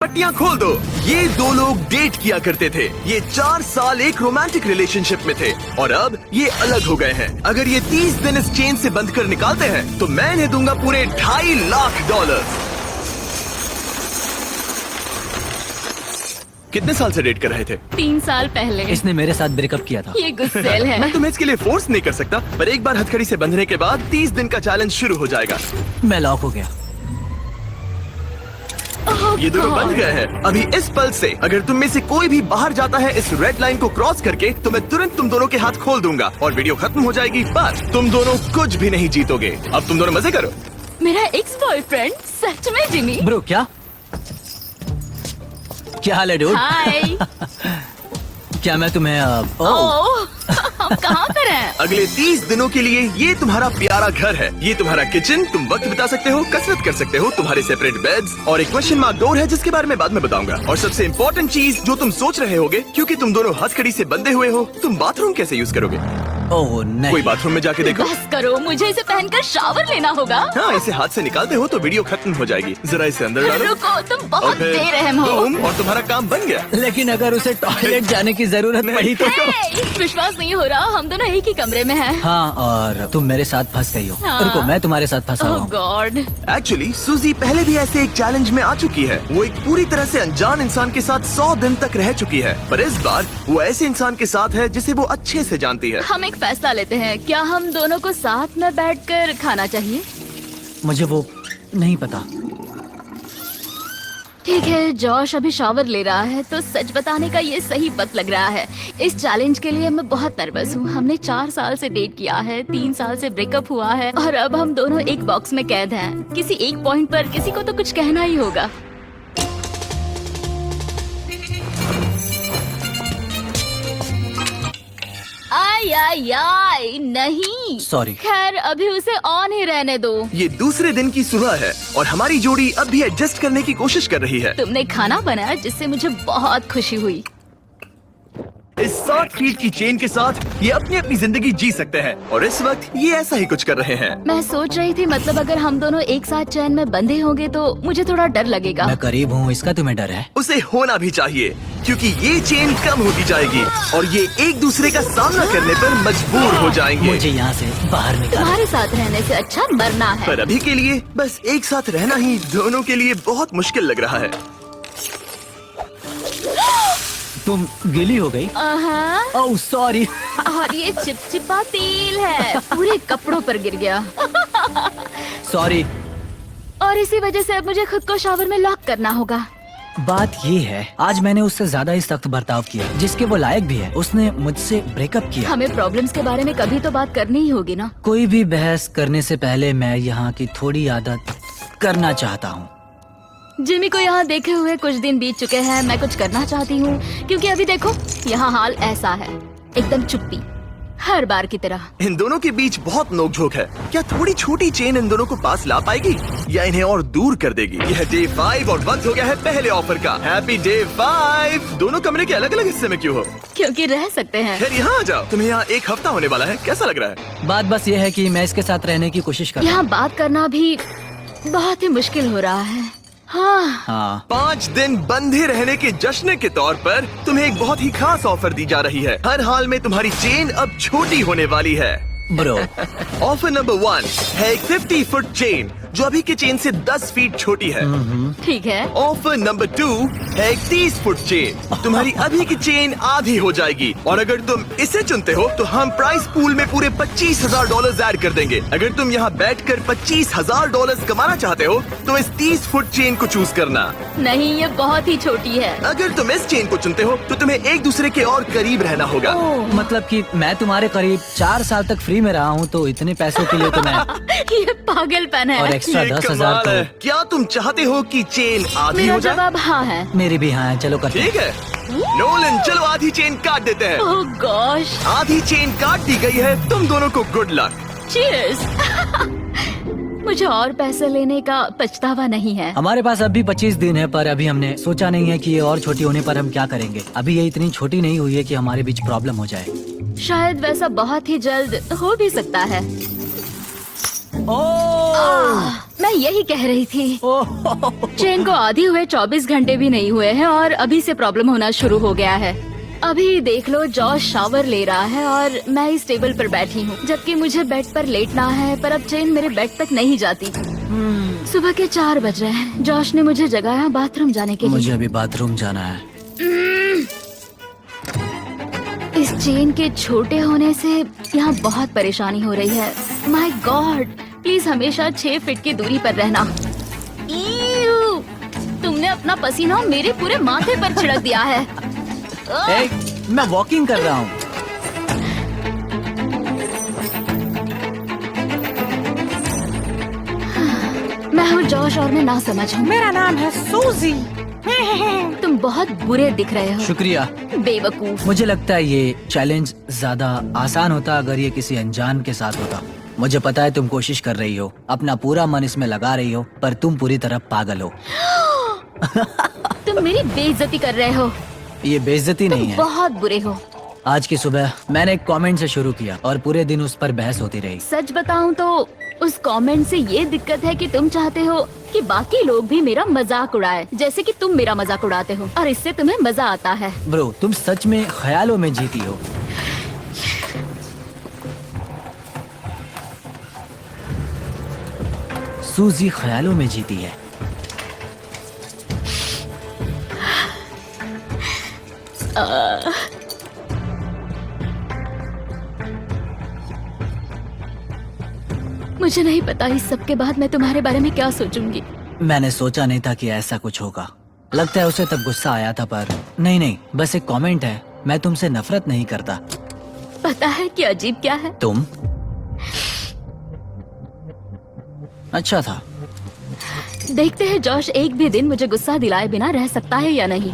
पट्टियाँ खोल दो। ये दो लोग डेट किया करते थे। ये 4 साल एक रोमांटिक रिलेशनशिप में थे और अब ये अलग हो गए हैं। अगर ये 30 दिन इस चेन से बंध कर निकालते हैं तो मैं इन्हें दूंगा पूरे $2.5 लाख। कितने साल से डेट कर रहे थे? 3 साल पहले। इसने मेरे साथ ब्रेकअप किया था। ये गुस्सेल है। मैं तुम्हें इसके लिए फोर्स नहीं कर सकता, पर एक बार हथकड़ी से बंधने के बाद 30 दिन का चैलेंज शुरू हो जाएगा। मैं लॉक हो गया। ये दोनों बंध गए हैं। अभी इस पल से अगर तुम में से कोई भी बाहर जाता है इस रेड लाइन को क्रॉस करके, तो मैं तुरंत तुम दोनों के हाथ खोल दूंगा और वीडियो खत्म हो जाएगी। पर तुम दोनों कुछ भी नहीं जीतोगे। अब तुम दोनों मजे करो। मेरा एक्स बॉयफ्रेंड सच में जिमी। ब्रो क्या हाल है डूड? हाय। क्या मैं तुम्हें ओह, हम कहाँ पर हैं? अगले 30 दिनों के लिए ये तुम्हारा प्यारा घर है। ये तुम्हारा किचन, तुम वक्त बिता सकते हो, कसरत कर सकते हो, तुम्हारे सेपरेट बेड्स और एक क्वेश्चन मार्क डोर है जिसके बारे में बाद में बताऊंगा। और सबसे इम्पोर्टेंट चीज जो तुम सोच रहे होगे, क्योंकि तुम दोनों हथकड़ी से बंधे हुए हो, तुम बाथरूम कैसे यूज करोगे? ओह नहीं। कोई बाथरूम में जाके देखो। बस करो, मुझे इसे पहनकर शावर लेना होगा। हाँ, इसे हाथ से निकालते हो तो वीडियो खत्म हो जाएगी। जरा इसे अंदर डालो। रुको, तुम और बहुत फिर बेरहम हो। तुम और तुम्हारा काम बन गया। लेकिन अगर उसे टॉयलेट जाने की जरूरत पड़ी तो? हे, विश्वास नहीं हो रहा, हम दोनों एक ही कमरे में हैं। हाँ, और तुम मेरे साथ फंस गई हो। हाँ। रुको, मैं तुम्हारे साथ फंसा ओह हूँ। गॉड। एक्चुअली सूजी पहले भी ऐसे एक चैलेंज में आ चुकी है। वो एक पूरी तरह से अनजान इंसान के साथ 100 दिन तक रह चुकी है, पर इस बार वो ऐसे इंसान के साथ है जिसे वो अच्छे से जानती है। हम एक फैसला लेते हैं, क्या हम दोनों को साथ में बैठकर खाना चाहिए? मुझे वो नहीं पता। ठीक है, जॉश अभी शावर ले रहा है तो सच बताने का ये सही वक्त लग रहा है। इस चैलेंज के लिए मैं बहुत नर्वस हूँ। हमने 4 साल से डेट किया है, 3 साल से ब्रेकअप हुआ है और अब हम दोनों एक बॉक्स में कैद हैं। किसी एक पॉइंट पर किसी को तो कुछ कहना ही होगा। आई नहीं। Sorry। खैर, अभी उसे ऑन ही रहने दो। ये दूसरे दिन की सुबह है और हमारी जोड़ी अब भी एडजस्ट करने की कोशिश कर रही है। तुमने खाना बनाया जिससे मुझे बहुत खुशी हुई। इस 60 फीट की चेन के साथ ये अपनी अपनी जिंदगी जी सकते हैं और इस वक्त ये ऐसा ही कुछ कर रहे हैं। मैं सोच रही थी, मतलब अगर हम दोनों एक साथ चैन में बंधे होंगे तो मुझे थोड़ा डर लगेगा। मैं करीब हूँ, इसका तुम्हें डर है? उसे होना भी चाहिए, क्योंकि ये चेन कम होती जाएगी और ये एक दूसरे का सामना करने पर मजबूर हो जाएंगे। मुझे यहाँ से बाहर निकाल। तुम्हारे साथ रहने से अच्छा मरना है। पर अभी के लिए बस एक साथ रहना ही दोनों के लिए बहुत मुश्किल लग रहा है। तुम गीली हो गई? Oh sorry. और ये चिपचिपा तेल है, पूरे कपड़ों पर गिर गया। सॉरी। और इसी वजह से अब मुझे खुद को शावर में लॉक करना होगा। बात ये है, आज मैंने उससे ज्यादा ही सख्त बर्ताव किया जिसके वो लायक भी है। उसने मुझसे ब्रेकअप किया। हमें प्रॉब्लम्स के बारे में कभी तो बात करनी ही होगी ना। कोई भी बहस करने से पहले मैं यहाँ की थोड़ी आदत करना चाहता हूँ। जिमी को यहाँ देखे हुए कुछ दिन बीत चुके हैं। मैं कुछ करना चाहती हूँ, क्योंकि अभी देखो यहाँ हाल ऐसा है, एकदम चुप्पी, हर बार की तरह। इन दोनों के बीच बहुत नोकझोंक है। क्या थोड़ी छोटी चेन इन दोनों को पास ला पाएगी या इन्हें और दूर कर देगी? यह डे 5 और वक्त हो गया है पहले ऑफर का। Happy day 5। दोनों कमरे के अलग अलग हिस्से में क्यों हो? क्योंकि रह सकते हैं। खैर यहाँ आ जाओ। तुम्हें यहाँ 1 हफ्ता होने वाला है, कैसा लग रहा है? बात बस ये है कि मैं इसके साथ रहने की कोशिश कर रहा यहाँ बात करना भी बहुत ही मुश्किल हो रहा है। हाँ। 5 दिन बंधे रहने के जश्न के तौर पर तुम्हें एक बहुत ही खास ऑफर दी जा रही है। हर हाल में तुम्हारी चेन अब छोटी होने वाली है। ब्रो। ऑफर नंबर 1 है एक 50 फुट चेन जो अभी की चेन से 10 फीट छोटी है। ठीक है। ऑफर नंबर 2 है एक 30 फुट चेन। तुम्हारी अभी की चेन आधी हो जाएगी और अगर तुम इसे चुनते हो तो हम प्राइस पूल में पूरे $25,000 ऐड कर देंगे। अगर तुम यहाँ बैठकर $25,000 कमाना चाहते हो तो इस 30 फुट चेन को चूज करना। नहीं, ये बहुत ही छोटी है। अगर तुम इस चेन को चुनते हो तो तुम्हें एक दूसरे के और करीब रहना होगा। मतलब कि मैं तुम्हारे करीब 4 साल तक फ्री में रहा हूँ, तो इतने पैसों के लिए तो मैं ये पागलपन है। और एक्स्ट्रा ये 10,000 कमाल है। तो। क्या तुम चाहते हो कि चेन आधी मेरा हो जाए? जवाब हाँ है। मेरी भी हाँ है, चलो करते हैं। ठीक है नोलन, चलो आधी चेन काट देते हैं। ओह गॉश। आधी चेन काट दी गई है। तुम दोनों को गुड लक। चीयर्स। मुझे और पैसे लेने का पछतावा नहीं है। हमारे पास अभी 25 दिन है, पर अभी हमने सोचा नहीं है कि ये और छोटी होने पर हम क्या करेंगे। अभी ये इतनी छोटी नहीं हुई है कि हमारे बीच प्रॉब्लम हो जाए। शायद वैसा बहुत ही जल्द हो भी सकता है। ओह मैं यही कह रही थी। चेन को आधी हुए 24 घंटे भी नहीं हुए हैं और अभी से प्रॉब्लम होना शुरू हो गया है। अभी देख लो, जॉश शावर ले रहा है और मैं इस टेबल पर बैठी हूँ, जबकि मुझे बेड पर लेटना है, पर अब चेन मेरे बेड तक नहीं जाती। सुबह के 4 बज रहे हैं। जॉश ने मुझे जगाया बाथरूम जाने के लिए। मुझे अभी बाथरूम जाना है। इस चेन के छोटे होने से यहाँ बहुत परेशानी हो रही है। माय गॉड, प्लीज हमेशा 6 फीट की दूरी पर रहना। ईऊ, तुमने अपना पसीना मेरे पूरे माथे पर छिड़क दिया है। मैं वॉकिंग कर रहा हूँ। मैं हूँ जॉश और मैं ना समझ हूँ। मेरा नाम है सूजी। तुम बहुत बुरे दिख रहे हो। शुक्रिया। बेवकूफ। मुझे लगता है ये चैलेंज ज्यादा आसान होता अगर ये किसी अनजान के साथ होता। मुझे पता है तुम कोशिश कर रही हो, अपना पूरा मन इसमें लगा रही हो, पर तुम पूरी तरह पागल हो। तुम मेरी बेइज्जती कर रहे हो। ये बेइज्जती नहीं है। बहुत बुरे हो। आज की सुबह मैंने एक कमेंट से शुरू किया और पूरे दिन उस पर बहस होती रही। सच बताऊं तो उस कमेंट से ये दिक्कत है कि तुम चाहते हो कि बाकी लोग भी मेरा मजाक उड़ाए, जैसे कि तुम मेरा मजाक उड़ाते हो, और इससे तुम्हें मजा आता है। ब्रो, तुम सच में ख्यालों में जीती हो। सूजी ख्यालों में जीती है। मुझे नहीं पता इस सब के बाद मैं तुम्हारे बारे में क्या सोचूंगी। मैंने सोचा नहीं था कि ऐसा कुछ होगा। लगता है उसे तब गुस्सा आया था, पर नहीं, बस एक कमेंट है। मैं तुमसे नफरत नहीं करता। पता है कि अजीब क्या है? तुम अच्छा था। देखते हैं जॉश एक भी दिन मुझे गुस्सा दिलाए बिना रह सकता है या नहीं।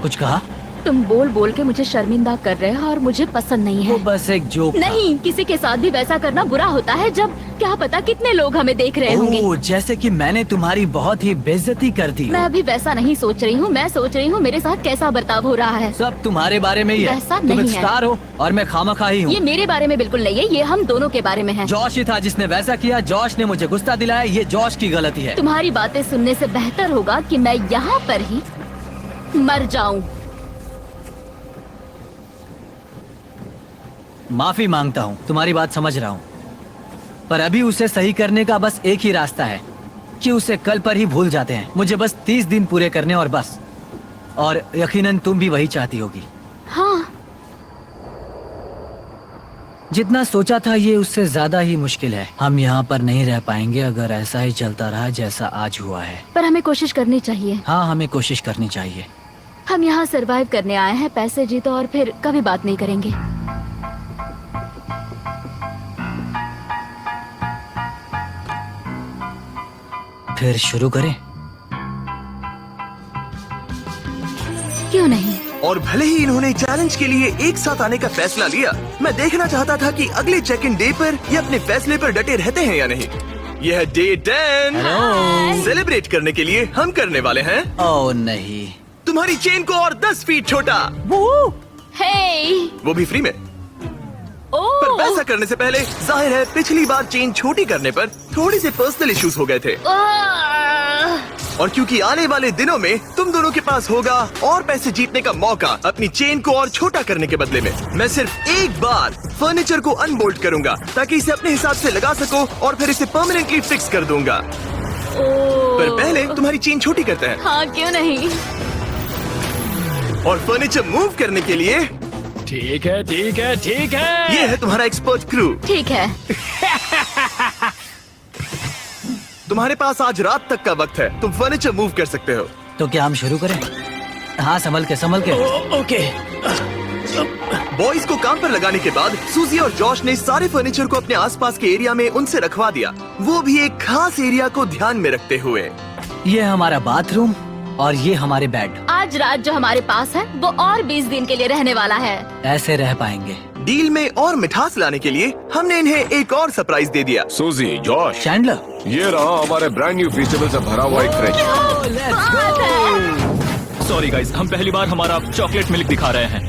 कुछ कहा? तुम बोल बोल के मुझे शर्मिंदा कर रहे हो और मुझे पसंद नहीं वो है। बस एक जोक था। नहीं, किसी के साथ भी वैसा करना बुरा होता है जब क्या पता कितने लोग हमें देख रहे होंगे। ओह, जैसे कि मैंने तुम्हारी बहुत ही बेइज्जती कर दी हो। मैं अभी वैसा नहीं सोच रही हूँ। मैं सोच रही हूँ मेरे साथ कैसा बर्ताव हो रहा है। सब तुम्हारे बारे में ही है। वैसा तुम नहीं एक है। स्टार हो और मैं खामखा ही हूँ। ये मेरे बारे में बिल्कुल नहीं है, ये हम दोनों के बारे में है। जॉश ही था जिसने वैसा किया। जॉश ने मुझे गुस्सा दिलाया। ये जॉश की गलती है। तुम्हारी बातें सुनने से बेहतर होगा कि मैं यहाँ पर ही मर जाऊं। माफी मांगता हूँ, तुम्हारी बात समझ रहा हूँ, पर अभी उसे सही करने का बस एक ही रास्ता है कि उसे कल पर ही भूल जाते हैं। मुझे बस 30 दिन पूरे करने और बस। और यकीनन तुम भी वही चाहती होगी। हाँ, जितना सोचा था ये उससे ज्यादा ही मुश्किल है। हम यहाँ पर नहीं रह पाएंगे अगर ऐसा ही चलता रहा जैसा आज हुआ है। पर हमें कोशिश करनी चाहिए। हाँ, हमें कोशिश करनी चाहिए। हम यहाँ सरवाइव करने आए हैं, पैसे जीतो और फिर कभी बात नहीं करेंगे। फिर शुरू करें? क्यों नहीं? और भले ही इन्होंने चैलेंज के लिए एक साथ आने का फैसला लिया, मैं देखना चाहता था कि अगले चेक इन डे पर ये अपने फैसले पर डटे रहते हैं या नहीं। यह डे 10 हेलो। सेलिब्रेट करने के लिए हम करने वाले हैं ओह नहीं। तुम्हारी चेन को और 10 फीट छोटा, हे, वो भी फ्री में। पर ओह, वैसा करने से पहले जाहिर है पिछली बार चेन छोटी करने पर थोड़ी से पर्सनल इश्यूज हो गए थे, और क्योंकि आने वाले दिनों में तुम दोनों के पास होगा और पैसे जीतने का मौका अपनी चेन को और छोटा करने के बदले में, मैं सिर्फ एक बार फर्नीचर को अनबोल्ट करूंगा ताकि इसे अपने हिसाब से लगा सको और फिर इसे परमानेंटली फिक्स कर दूंगा। पर पहले तुम्हारी चेन छोटी करते हैं, हाँ क्यों नहीं? और फर्नीचर मूव करने के लिए ठीक है ठीक है ठीक है। ये है तुम्हारा एक्सपर्ट क्रू। ठीक है। तुम्हारे पास आज रात तक का वक्त है, तुम फर्नीचर मूव कर सकते हो। तो क्या हम शुरू करें? हाँ, संभल के। ओके। बॉयज को काम पर लगाने के बाद सूजी और जॉश ने सारे फर्नीचर को अपने आसपास के एरिया में उनसे रखवा दिया, वो भी एक खास एरिया को ध्यान में रखते हुए। ये हमारा बाथरूम और ये हमारे बेड। आज रात जो हमारे पास है वो और 20 दिन के लिए रहने वाला है। ऐसे रह पाएंगे। डील में और मिठास लाने के लिए हमने इन्हें एक और सरप्राइज दे दिया। सूजी, जॉश, चैंडलर, ये रहा हमारे ब्रांड न्यू वेजिटेबल से भरा हुआ एक फ्रिज। सॉरी गाइस, हम पहली बार हमारा चॉकलेट मिल्क दिखा रहे हैं।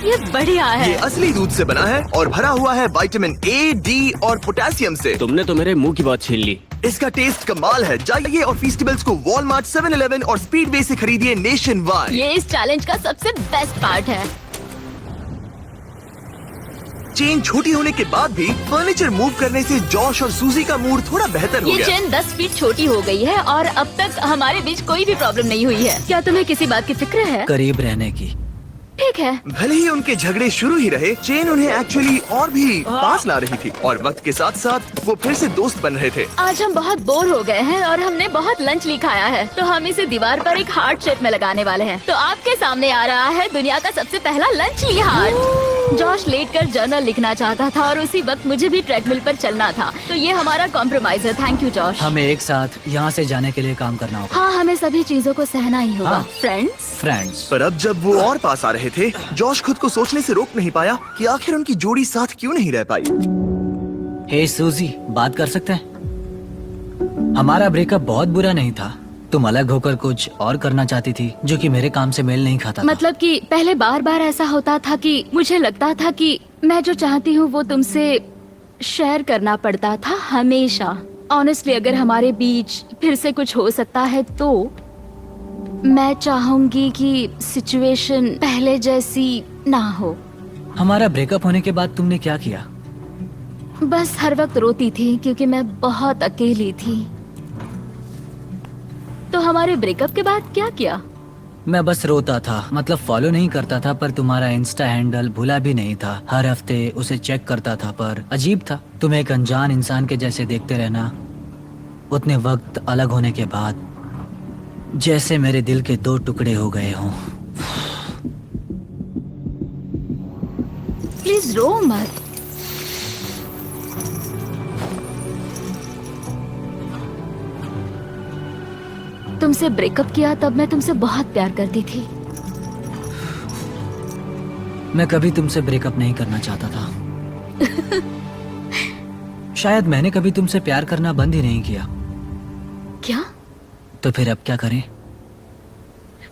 ये बढ़िया ये है। असली दूध से बना है और भरा हुआ है विटामिन ए, डी और पोटेशियम से। तुमने तो मेरे मुंह की बात छीन ली। इसका टेस्ट कमाल है। जाइए और फीस्टिबल्स को वॉलमार्ट, 7-Eleven और स्पीडवे से खरीदिए नेशन वाइड। ये इस चैलेंज का सबसे बेस्ट पार्ट है। चेन छोटी होने के बाद भी फर्नीचर मूव करने से जॉश और सूजी का मूड थोड़ा बेहतर हो ये गया। चेन 10 फीट छोटी हो गई है और अब तक हमारे बीच कोई भी प्रॉब्लम नहीं हुई है। क्या तुम्हें किसी बात की फिक्र है? करीब रहने की। ठीक है। भले ही उनके झगड़े शुरू ही रहे, चेन उन्हें एक्चुअली और भी पास ला रही थी और वक्त के साथ साथ वो फिर से दोस्त बन रहे थे। आज हम बहुत बोर हो गए हैं और हमने बहुत लंच नहीं खाया है, तो हम इसे दीवार पर एक हार्ट शेप में लगाने वाले हैं। तो आपके सामने आ रहा है दुनिया का सबसे पहला लंच ली हार्ट। जॉश लेटकर जर्नल लिखना चाहता था और उसी वक्त मुझे भी ट्रेडमिल पर चलना था, तो ये हमारा कॉम्प्रोमाइज है। Thank you Josh. हमें एक साथ यहाँ से जाने के लिए काम करना होगा। हाँ, हमें सभी चीजों को सहना ही होगा। हाँ। फ्रेंड्स। पर अब जब वो और पास आ रहे थे, जॉश खुद को सोचने से रोक नहीं पाया कि आखिर उनकी जोड़ी साथ क्यों नहीं रह पाई। हे सूजी, बात कर सकते हैं? हमारा ब्रेकअप बहुत बुरा नहीं था। तुम अलग होकर कुछ और करना चाहती थी जो कि मेरे काम से मेल नहीं खाता था। मतलब कि पहले बार बार ऐसा होता था कि मुझे लगता था कि मैं जो चाहती हूँ वो तुमसे शेयर करना पड़ता था हमेशा। ऑनेस्टली अगर हमारे बीच फिर से कुछ हो सकता है तो मैं चाहूंगी कि सिचुएशन पहले जैसी ना हो। हमारा ब्रेकअप होने के बाद तुमने क्या किया? बस हर वक्त रोती थी क्योंकि मैं बहुत अकेली थी। तो हमारे ब्रेकअप के बाद क्या किया? मैं बस रोता था, मतलब फॉलो नहीं करता था, पर तुम्हारा इंस्टा हैंडल भूला भी नहीं था। हर हफ्ते उसे चेक करता था, पर अजीब था, तुम्हें एक अनजान इंसान के जैसे देखते रहना। उतने वक्त अलग होने के बाद जैसे मेरे दिल के 2 टुकड़े हो गए हों। प्लीज रो मत। तुमसे ब्रेकअप किया तब मैं तुमसे बहुत प्यार करती थी। मैं कभी तुमसे ब्रेकअप नहीं करना चाहता था। शायद मैंने कभी तुमसे प्यार करना बंद ही नहीं किया। क्या? तो फिर अब क्या करें?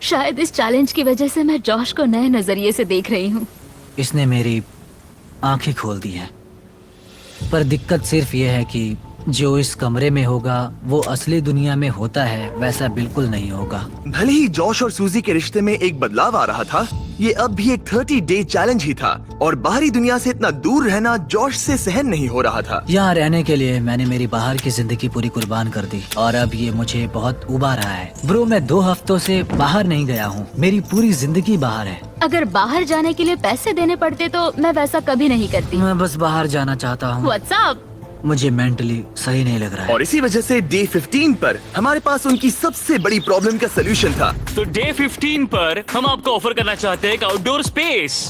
शायद इस चैलेंज की वजह से मैं जॉश को नए नजरिए से देख रही हूँ। इसने मेरी आंखें खोल दी हैं। पर दिक्कत सिर्फ ये है कि जो इस कमरे में होगा वो असली दुनिया में होता है वैसा बिल्कुल नहीं होगा। भले ही जॉश और सूजी के रिश्ते में एक बदलाव आ रहा था, ये अब भी एक 30-डे चैलेंज ही था और बाहरी दुनिया से इतना दूर रहना जॉश से सहन नहीं हो रहा था। यहाँ रहने के लिए मैंने मेरी बाहर की जिंदगी पूरी कुर्बान कर दी और अब ये मुझे बहुत उबा रहा है। ब्रो, मैं 2 हफ्तों से बाहर नहीं गया हूँ। मेरी पूरी जिंदगी बाहर है। अगर बाहर जाने के लिए पैसे देने पड़ते तो मैं वैसा कभी नहीं करती। मैं बस बाहर जाना चाहता हूँ। व्हाट्सएप। मुझे मेंटली सही नहीं लग रहा है। और इसी वजह से डे 15 पर हमारे पास उनकी सबसे बड़ी प्रॉब्लम का सोल्यूशन था। तो डे 15 पर हम आपको ऑफर करना चाहते हैं एक आउटडोर स्पेस।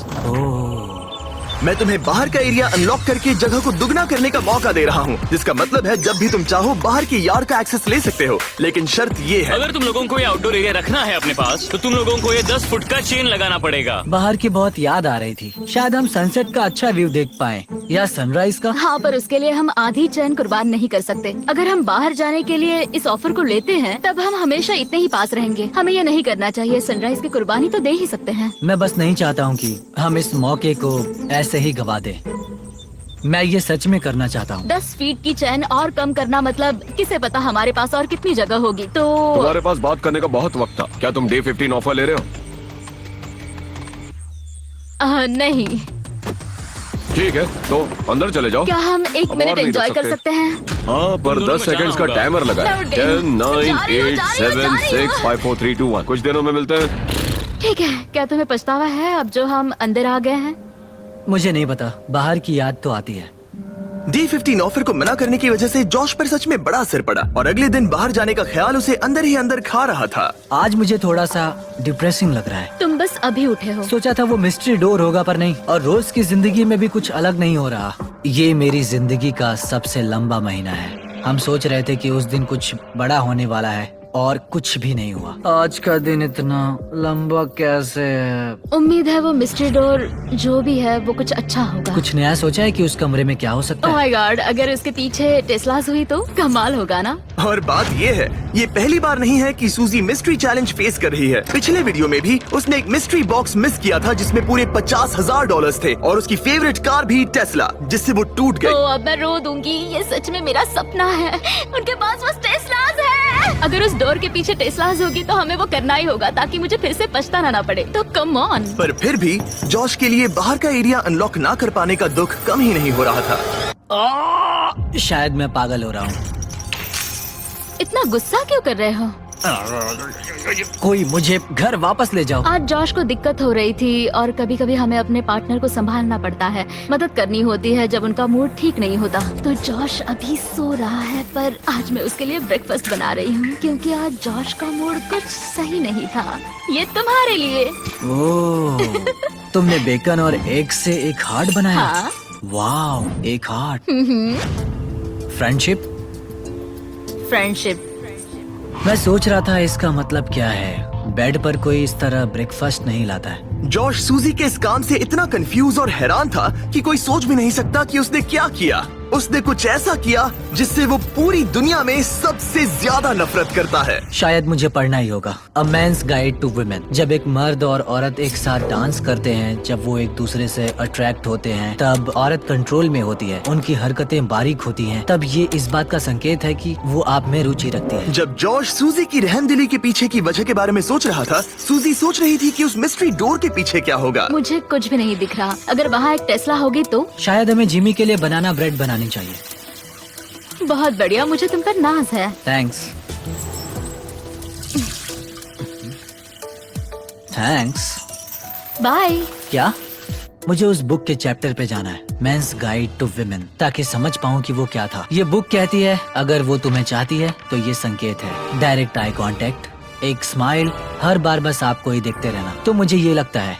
मैं तुम्हें बाहर का एरिया अनलॉक करके जगह को दुगना करने का मौका दे रहा हूँ, जिसका मतलब है जब भी तुम चाहो बाहर के यार्ड का एक्सेस ले सकते हो। लेकिन शर्त ये है, अगर तुम लोगों को ये आउटडोर एरिया रखना है अपने पास तो तुम लोगों को ये 10 फुट का चेन लगाना पड़ेगा। बाहर की बहुत याद आ रही थी। शायद हम सनसेट का अच्छा व्यू देख पाए या सनराइज का। हाँ, पर उसके लिए हम आधी चैन कुर्बान नहीं कर सकते। अगर हम बाहर जाने के लिए इस ऑफर को लेते हैं तब हम हमेशा इतने ही पास रहेंगे। हमें ये नहीं करना चाहिए। सनराइज की कुर्बानी तो दे ही सकते हैं। मैं बस नहीं चाहता हूँ कि हम इस मौके को ऐसे ही गवा दें। मैं ये सच में करना चाहता हूँ। 10 फीट की चैन और कम करना मतलब किसे पता हमारे पास और कितनी जगह होगी। तो तुम्हारे पास बात करने का बहुत वक्त था। क्या तुम डे 15 ऑफर ले रहे हो? नहीं। ठीक है, तो अंदर चले जाओ। क्या हम 1 अब मिनट और नहीं एंजॉय रुक कर सकते। सकते हैं? हाँ, पर दोनों 10 में सेकंड्स का जाना टाइमर लगा है। होगा। 10, 9, जा रही हूँ, 8, जा रही हूँ, 7, जा रही 6, हूँ। 5, 4, 3, 2, 1। कुछ दिनों में मिलते हैं। ठीक है। क्या तुम्हें पछतावा है अब जो हम अंदर आ गए हैं? मुझे नहीं पता, बाहर की याद तो आती है। डे 15 ऑफर को मना करने की वजह से जॉश पर सच में बड़ा असर पड़ा और अगले दिन बाहर जाने का ख्याल उसे अंदर ही अंदर खा रहा था। आज मुझे थोड़ा सा डिप्रेसिंग लग रहा है। तुम बस अभी उठे हो। सोचा था वो मिस्ट्री डोर होगा, पर नहीं। और रोज की जिंदगी में भी कुछ अलग नहीं हो रहा। ये मेरी जिंदगी का सबसे लंबा महीना है। हम सोच रहे थे कि उस दिन कुछ बड़ा होने वाला है, और कुछ भी नहीं हुआ। आज का दिन इतना लंबा कैसे है? उम्मीद है वो मिस्ट्री डोर जो भी है वो कुछ अच्छा होगा। कुछ नया सोचा है कि उस कमरे में क्या हो सकता ओह है? माय गॉड, अगर उसके पीछे टेस्लास हुई तो कमाल होगा ना। और बात ये है, ये पहली बार नहीं है कि सूजी मिस्ट्री चैलेंज फेस कर रही है। पिछले वीडियो में भी उसने एक मिस्ट्री बॉक्स मिस किया था जिसमें पूरे $50,000 थे और उसकी फेवरेट कार भी टेस्ला, जिससे वो टूट गई। तो अब मैं रो दूंगी, ये सच में मेरा सपना है। उनके पास बस टेस्लास है। अगर उस डोर के पीछे टेस्लास होगी तो हमें वो करना ही होगा ताकि मुझे फिर से पछताना ना पड़े। तो कम ऑन। पर फिर भी जॉश के लिए बाहर का एरिया अनलॉक ना कर पाने का दुख कम ही नहीं हो रहा था। शायद मैं पागल हो रहा हूँ। इतना गुस्सा क्यों कर रहे हो? कोई मुझे घर वापस ले जाओ। आज जॉश को दिक्कत हो रही थी और कभी कभी हमें अपने पार्टनर को संभालना पड़ता है, मदद करनी होती है जब उनका मूड ठीक नहीं होता। तो जॉश अभी सो रहा है, पर आज मैं उसके लिए ब्रेकफास्ट बना रही हूँ क्योंकि आज जॉश का मूड कुछ सही नहीं था। ये तुम्हारे लिए। ओह, तुमने बेकन और एग से एक हार्ट बनाया? हाँ। वाओ, एक हार्ट। फ्रेंडशिप। फ्रेंडशिप। मैं सोच रहा था इसका मतलब क्या है। बेड पर कोई इस तरह ब्रेकफास्ट नहीं लाता है। जॉश सूजी के इस काम से इतना कंफ्यूज और हैरान था कि कोई सोच भी नहीं सकता कि उसने क्या किया। उसने कुछ ऐसा किया जिससे वो पूरी दुनिया में सबसे ज्यादा नफरत करता है। शायद मुझे पढ़ना ही होगा। अ मैन्स गाइड टू वुमेन। जब एक मर्द और औरत एक साथ डांस करते हैं, जब वो एक दूसरे से अट्रैक्ट होते हैं, तब औरत कंट्रोल में होती है, उनकी हरकतें बारीक होती हैं, तब ये इस बात का संकेत है कि वो आप में रुचि रखती है। जब जॉश सूजी की रहमदिली के पीछे की वजह के बारे में सोच रहा था, सूजी सोच रही थी कि उस मिस्ट्री डोर के पीछे क्या होगा। मुझे कुछ भी नहीं दिख रहा। अगर वहाँ एक टेस्ला होगी तो? शायद हमें जिमी के लिए बनाना ब्रेड बनानी चाहिए। बहुत बढ़िया, मुझे तुम पर नाज है। थैंक्स। थैंक्स। बाय। क्या? मुझे उस बुक के चैप्टर पे जाना है, मेंस गाइड टू विमेन, ताकि समझ पाऊँ कि वो क्या था। ये बुक कहती है अगर वो तुम्हें चाहती है तो ये संकेत है। डायरेक्ट आई कांटेक्ट, एक स्माइल, हर बार बस आपको ही देखते रहना। तो मुझे ये लगता है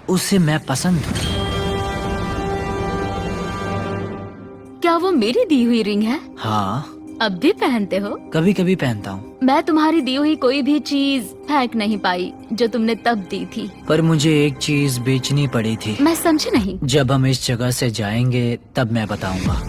उसे मैं पसंद हूँ। क्या वो मेरी दी हुई रिंग है? हाँ, अब भी पहनते हो? कभी कभी पहनता हूँ। मैं तुम्हारी दी हुई कोई भी चीज फेंक नहीं पाई जो तुमने तब दी थी। पर मुझे एक चीज बेचनी पड़ी थी। मैं समझी नहीं। जब हम इस जगह से जाएंगे तब मैं बताऊंगा।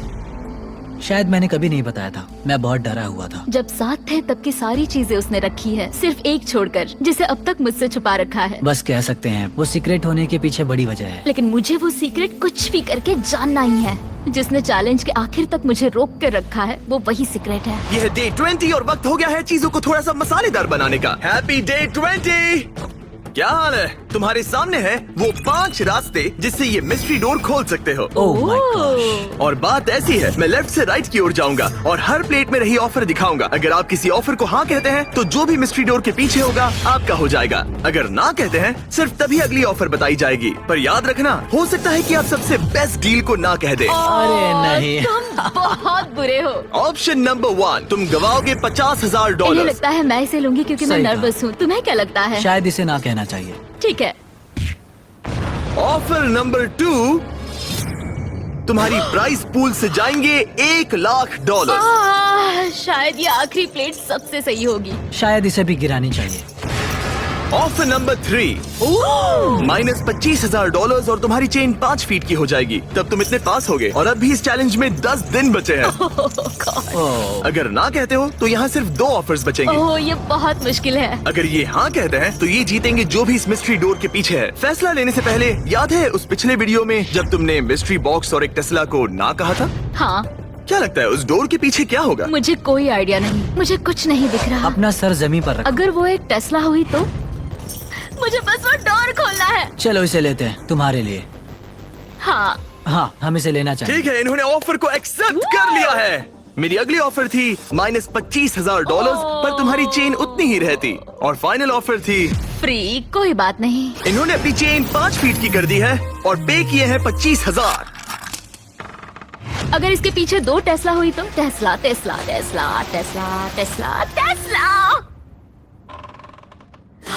शायद मैंने कभी नहीं बताया था, मैं बहुत डरा हुआ था। जब साथ थे तब की सारी चीजें उसने रखी है, सिर्फ एक छोड़कर, जिसे अब तक मुझसे छुपा रखा है। बस कह सकते हैं वो सीक्रेट होने के पीछे बड़ी वजह है। लेकिन मुझे वो सीक्रेट कुछ भी करके जानना ही है। जिसने चैलेंज के आखिर तक मुझे रोक कर रखा है वो वही सीक्रेट है। यह है डे 20 और वक्त हो गया है चीजों को थोड़ा सा मसालेदार बनाने का। Happy day 20। क्या हाल है? तुम्हारे सामने है वो 5 रास्ते जिससे ये मिस्ट्री डोर खोल सकते हो। Oh my gosh. और बात ऐसी है, मैं लेफ्ट से राइट की ओर जाऊंगा और हर प्लेट में रही ऑफर दिखाऊंगा। अगर आप किसी ऑफर को हाँ कहते हैं तो जो भी मिस्ट्री डोर के पीछे होगा आपका हो जाएगा। अगर ना कहते हैं सिर्फ तभी अगली ऑफर बताई जाएगी। पर याद रखना, हो सकता है कि आप सबसे बेस्ट डील को ना कह दे। अरे नहीं। तुम बहुत बुरे हो। ऑप्शन नंबर 1, तुम गवाओगे इन्हें $50,000। लगता है मैं इसे लूंगी क्योंकि मैं सही कहा। नर्वस हूँ। तुम्हें क्या लगता है? शायद इसे ना कहना चाहिए। ठीक है। ऑफर नंबर 2, तुम्हारी प्राइस पूल से जाएंगे $1,00,000। शायद ये आखिरी प्लेट सबसे सही होगी। शायद इसे भी गिरानी चाहिए। ऑफर नंबर 3, माइनस $25,000 और तुम्हारी चेन 5 फीट की हो जाएगी। तब तुम इतने पास होगे और अब भी इस चैलेंज में 10 दिन बचे हैं। ओह, अगर ना कहते हो तो यहाँ सिर्फ 2 ऑफर्स बचेंगे। ओह, ये बहुत मुश्किल है। अगर ये हाँ कहते हैं तो ये जीतेंगे जो भी इस मिस्ट्री डोर के पीछे है। फैसला लेने से पहले याद है उस पिछले वीडियो में जब तुमने मिस्ट्री बॉक्स और एक टेस्ला को ना कहा था? हाँ। क्या लगता है उस डोर के पीछे क्या होगा? मुझे कोई आइडिया नहीं, मुझे कुछ नहीं दिख रहा। अपना सर जमीन पर रखो। अगर वो एक टेस्ला हुई तो? मुझे बस वो डोर खोलना है। चलो इसे लेते हैं तुम्हारे लिए। हाँ। हाँ, हम इसे लेना चाहिए। ठीक है, इन्होंने ऑफर को एक्सेप्ट कर लिया है। मेरी अगली ऑफर थी माइनस $25,000 पर तुम्हारी चेन उतनी ही रहती। और फाइनल ऑफर थी फ्री। कोई बात नहीं। इन्होंने अपनी चेन 5 फीट की कर दी है और पे किए हैं 25,000। अगर इसके पीछे 2 टेस्ला हुई तो? Tesla Tesla Tesla Tesla Tesla Tesla.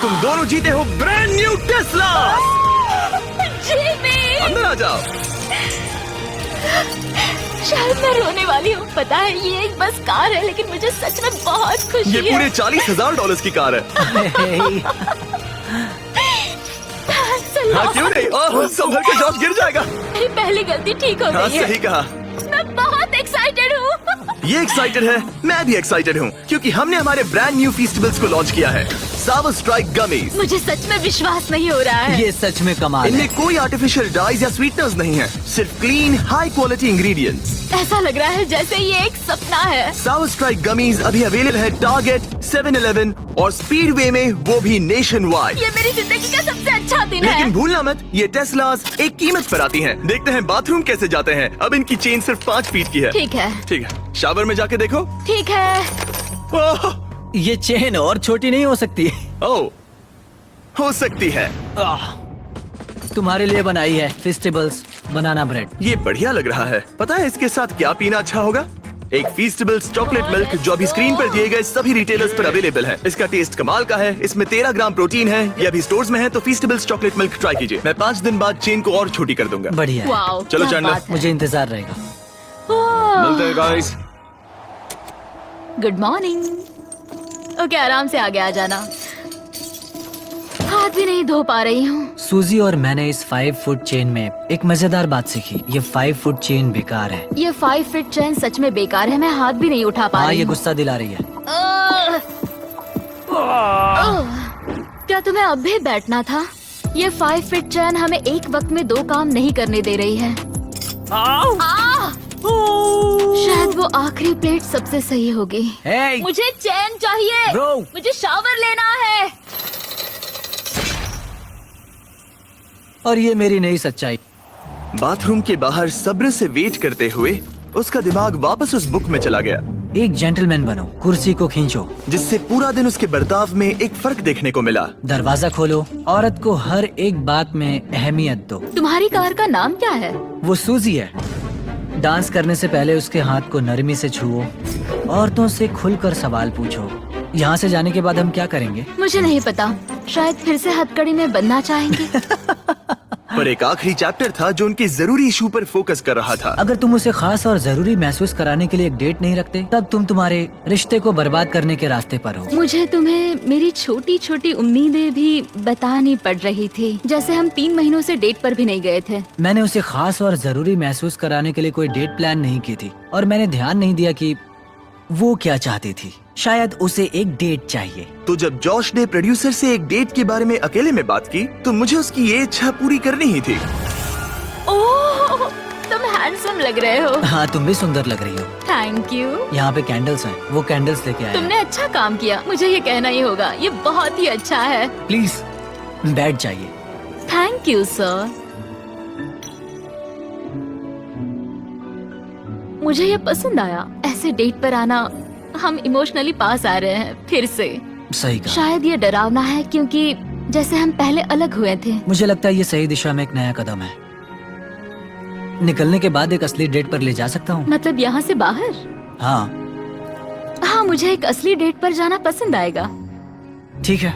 तुम दोनों जीते हो ब्रांड न्यू टेस्ला। जिमी! अंदर आ जाओ। शायद मैं रोने वाली हूँ। पता है ये एक बस कार है, लेकिन मुझे सच में बहुत खुशी ये है। पूरे $40,000 की कार है। Hey, हाँ क्यों नहीं? ओह, संभल के जॉब गिर जाएगा। मेरी पहली गलती ठीक हो हाँ गई है। सही कहा। मैं बहुत एक्साइटेड हूँ। ये एक्साइटेड है, मैं भी एक्साइटेड हूँ क्योंकि हमने हमारे ब्रांड न्यू फीस्टिवल्स को लॉन्च किया है। सावर स्ट्राइक गमीज। मुझे सच में विश्वास नहीं हो रहा है। ये सच में कमाल इनमें है। कोई आर्टिफिशियल डाइज या स्वीटनर्स नहीं है, सिर्फ क्लीन हाई क्वालिटी इंग्रेडिएंट्स। ऐसा लग रहा है जैसे ये एक सपना है। सावर स्ट्राइक गमीज अभी अवेलेबल है टारगेट, 7-Eleven और स्पीडवे में, वो भी नेशन वाइड। ये मेरी जिंदगी का सबसे अच्छा दिन है। लेकिन भूलना मत, ये टेस्लास एक कीमत पर आती हैं। देखते हैं बाथरूम कैसे जाते हैं। अब इनकी चेन सिर्फ 5 फीट की है। ठीक है, ठीक है, शावर में जाके देखो। ठीक है। ओह, ये चेन और छोटी नहीं हो सकती। ओह, हो सकती है। तुम्हारे लिए बनाई है फेस्टिवल्स बनाना ब्रेड। ये बढ़िया लग रहा है। पता है इसके साथ क्या पीना अच्छा होगा? एक फीस्टिबल्स चॉकलेट मिल्क जो अभी स्क्रीन पर दिए गए सभी रिटेलर्स पर अवेलेबल है। इसका टेस्ट कमाल का है। इसमें 13 ग्राम प्रोटीन है। ये अभी स्टोर्स में है, तो फीस्टिबल्स चॉकलेट मिल्क ट्राई कीजिए। मैं 5 दिन बाद चेन को और छोटी कर दूंगा। बढ़िया है। वाओ, चलो क्या चैंडलर, बात है। मुझे इंतजार रहेगा। मिलते हैं गाइस। Good morning. ओके, आराम से आगे आ जाना। हाथ भी नहीं धो पा रही हूँ। सूजी और मैंने इस 5 फुट चेन में एक मजेदार बात सीखी। ये 5 फुट चेन बेकार है। ये 5 फीट चेन सच में बेकार है। मैं हाथ भी नहीं उठा पा हाँ, रही ये हूँ। गुस्सा दिला रही है। क्या तुम्हें अब भी बैठना था? ये 5 फीट चेन हमें एक वक्त में 2 काम नहीं करने दे रही है। शायद वो आखिरी प्लेट सबसे सही होगी। Hey! मुझे चैन चाहिए। Bro! मुझे शावर लेना है। और ये मेरी नई सच्चाई। बाथरूम के बाहर सब्र से वेट करते हुए उसका दिमाग वापस उस बुक में चला गया, एक जेंटलमैन बनो, कुर्सी को खींचो, जिससे पूरा दिन उसके बर्ताव में एक फर्क देखने को मिला। दरवाजा खोलो, औरत को हर एक बात में अहमियत दो। तुम्हारी कार का नाम क्या है? वो सूजी है। डांस करने से पहले उसके हाथ को नरमी से छुओ, औरतों से खुलकर सवाल पूछो। यहाँ से जाने के बाद हम क्या करेंगे? मुझे नहीं पता। शायद फिर से हथकड़ी में बनना चाहेंगे। पर एक आखिरी चैप्टर था जो उनके जरूरी इशू पर फोकस कर रहा था। अगर तुम उसे खास और जरूरी महसूस कराने के लिए एक डेट नहीं रखते, तब तुम तुम्हारे रिश्ते को बर्बाद करने के रास्ते पर हो। मुझे तुम्हें मेरी छोटी छोटी उम्मीदें भी बतानी पड़ रही थी। जैसे हम 3 महीनों से डेट पर भी नहीं गए थे। मैंने उसे खास और जरूरी महसूस कराने के लिए कोई डेट प्लान नहीं की थी, और मैंने ध्यान नहीं दिया कि वो क्या चाहती थी। शायद उसे एक डेट चाहिए। तो जब जॉश ने प्रोड्यूसर से एक डेट के बारे में अकेले में बात की, तो मुझे उसकी ये इच्छा पूरी करनी ही थी। ओह, तुम हैंडसम लग रहे हो। हाँ, तुम भी सुंदर लग रही हो। Thank you. यहाँ पे कैंडल्स हैं, वो कैंडल्स लेके आया। तुमने अच्छा काम किया। मुझे ये कहना ही होगा, ये बहुत ही अच्छा है। प्लीज बैठ जाइए। Thank you sir. मुझे ये पसंद आया। ऐसे डेट पर आना, हम इमोशनली पास आ रहे हैं फिर से। सही कहा। शायद ये डरावना है, क्योंकि जैसे हम पहले अलग हुए थे। मुझे लगता है ये सही दिशा में एक नया कदम है। निकलने के बाद एक असली डेट पर ले जा सकता हूँ। मतलब यहाँ से बाहर? हाँ, मुझे एक असली डेट पर जाना पसंद आएगा। ठीक है।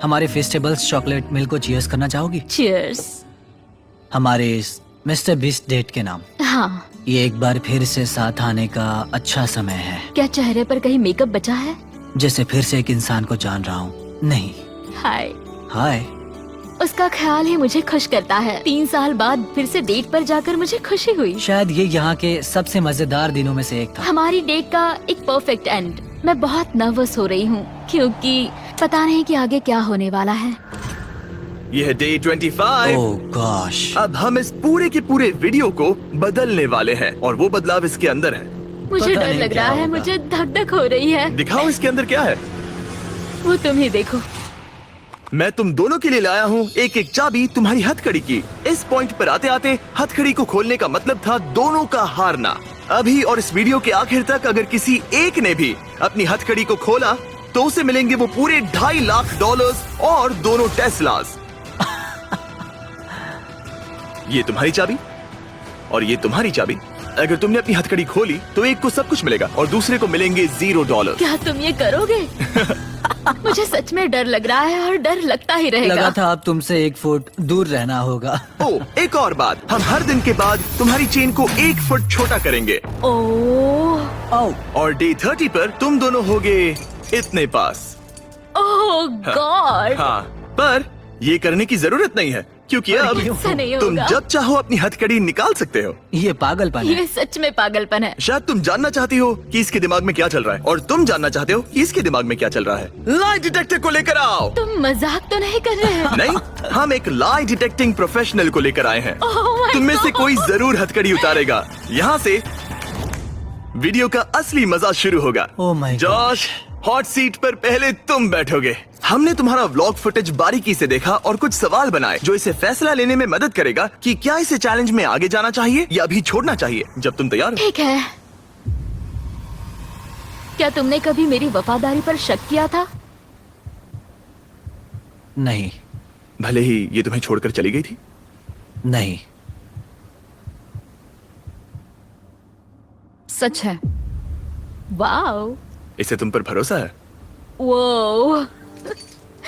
हमारे फेस्टिवल्स चॉकलेट मिल्क को चीयर्स करना चाहोगी? चीयर्स। हमारे इस मिस्टर बीस्ट डेट के नाम। हाँ। ये एक बार फिर से साथ आने का अच्छा समय है। क्या चेहरे पर कहीं मेकअप बचा है? जैसे फिर से एक इंसान को जान रहा हूँ। नहीं। हाय। हाय। उसका ख्याल ही मुझे खुश करता है। 3 साल बाद फिर से डेट पर जाकर मुझे खुशी हुई। शायद ये यहाँ के सबसे मजेदार दिनों में से एक था। हमारी डेट का एक परफेक्ट एंड। मैं बहुत नर्वस हो रही हूँ, क्योंकि पता नहीं कि आगे क्या होने वाला है। यह डे 25। ओह गॉश। अब हम इस पूरे के पूरे वीडियो को बदलने वाले हैं, और वो बदलाव इसके अंदर है। मुझे पता डर नहीं लग क्या रहा है। होगा। मुझे धक धक हो रही है। दिखाओ इसके अंदर क्या है। वो तुम ही देखो। मैं तुम दोनों के लिए लाया हूँ एक एक चाबी तुम्हारी हथकड़ी की। इस पॉइंट पर आते आते हथकड़ी को खोलने का मतलब था दोनों का हारना। अभी और इस वीडियो के आखिर तक अगर किसी एक ने भी अपनी हथकड़ी को खोला, तो उसे मिलेंगे वो पूरे $2.5 लाख और दोनों टेस्लास। ये तुम्हारी चाबी और ये तुम्हारी चाबी। अगर तुमने अपनी हथकड़ी खोली तो एक को सब कुछ मिलेगा और दूसरे को मिलेंगे $0। क्या तुम ये करोगे? मुझे सच में डर लग रहा है और डर लगता ही रहेगा। लगा था अब तुमसे 1 फुट दूर रहना होगा। ओ, एक और बात, हम हर दिन के बाद तुम्हारी चेन को 1 फुट छोटा करेंगे ओह आओ। और डे 30 पर तुम दोनों होगे इतने पास। ओह गॉड। हाँ, पर ये करने की जरूरत नहीं है क्योंकि अब ऐसा नहीं तुम होगा। जब चाहो अपनी हथकड़ी निकाल सकते हो। ये पागलपन है। ये सच में पागलपन है। शायद तुम जानना चाहती हो कि इसके दिमाग में क्या चल रहा है और तुम जानना चाहते हो कि इसके दिमाग में क्या चल रहा है। लाई डिटेक्टर को लेकर आओ। तुम मजाक तो नहीं कर रहे हो? नहीं, हम एक लाई डिटेक्टिंग प्रोफेशनल को लेकर आए हैं। Oh my तुम में से God! कोई जरूर हथकड़ी उतारेगा। यहाँ से वीडियो का असली मजा शुरू होगा। Oh my God! Josh, hot seat पर पहले तुम बैठोगे। हमने तुम्हारा व्लॉग फुटेज बारीकी से देखा और कुछ सवाल बनाए जो इसे फैसला लेने में मदद करेगा कि क्या इसे चैलेंज में आगे जाना चाहिए या अभी छोड़ना चाहिए। जब तुम तैयार हो। ठीक है। क्या तुमने कभी मेरी वफादारी पर शक किया था? नहीं भले ही ये तुम्हें छोड़कर चली गई थी। नहीं। सच है। वाओ। इसे तुम पर भरोसा है। वो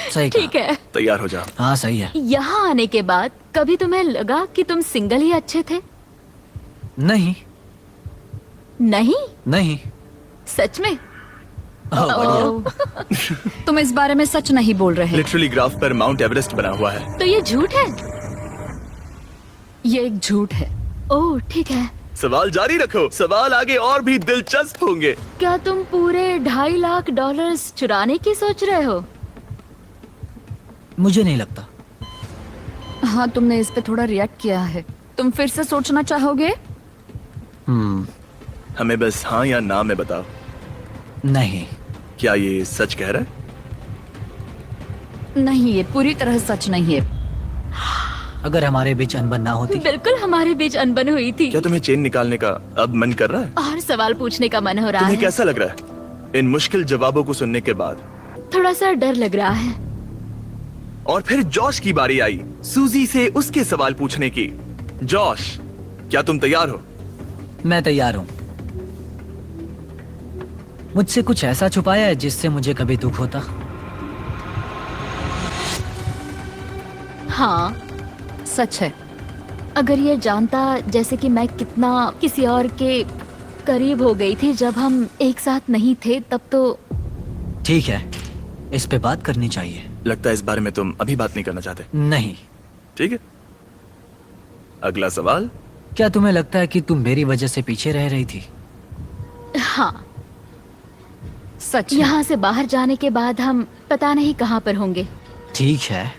सही ठीक कहा। है। तैयार हो जाओ। हाँ सही है। यहाँ आने के बाद कभी तुम्हें लगा कि तुम सिंगल ही अच्छे थे? नहीं नहीं, नहीं। सच में? बढ़िया। ओह, तुम इस बारे में सच नहीं बोल रहे। लिटरली ग्राफ पर माउंट एवरेस्ट बना हुआ है। तो ये झूठ है? ये एक झूठ है। ओह ठीक है। सवाल जारी रखो, सवाल आगे और भी दिलचस्प होंगे। क्या तुम पूरे $2.5 लाख चुराने की सोच रहे हो? मुझे नहीं लगता। हाँ, तुमने इस पे थोड़ा रिएक्ट किया है। तुम फिर से सोचना चाहोगे? हमें बस हाँ या ना में बताओ। नहीं। क्या ये सच कह रहा है? नहीं, ये पूरी तरह सच नहीं है। अगर हमारे बीच अनबन ना होती। बिल्कुल हमारे बीच अनबन हुई थी। क्या तुम्हें चेन निकालने का अब मन कर रहा है? और सवाल पूछने का मन हो रहा तुम्हें है। कैसा लग रहा है इन मुश्किल जवाबों को सुनने के बाद? थोड़ा सा डर लग रहा है। और फिर जॉश की बारी आई सूजी से उसके सवाल पूछने की। जॉश, क्या तुम तैयार हो? मैं तैयार हूँ। मुझसे कुछ ऐसा छुपाया है जिससे मुझे कभी दुख होता? हाँ, सच है। अगर ये जानता जैसे कि मैं कितना किसी और के करीब हो गई थी जब हम एक साथ नहीं थे, तब तो। ठीक है, इस पे बात करनी चाहिए। लगता है इस बारे में तुम अभी बात नहीं करना चाहते। नहीं। ठीक है, अगला सवाल। क्या तुम्हें लगता है कि तुम मेरी वजह से पीछे रह रही थी? हाँ, सच है। यहाँ से बाहर जाने के बाद हम पता नहीं कहाँ पर होंगे। ठीक है।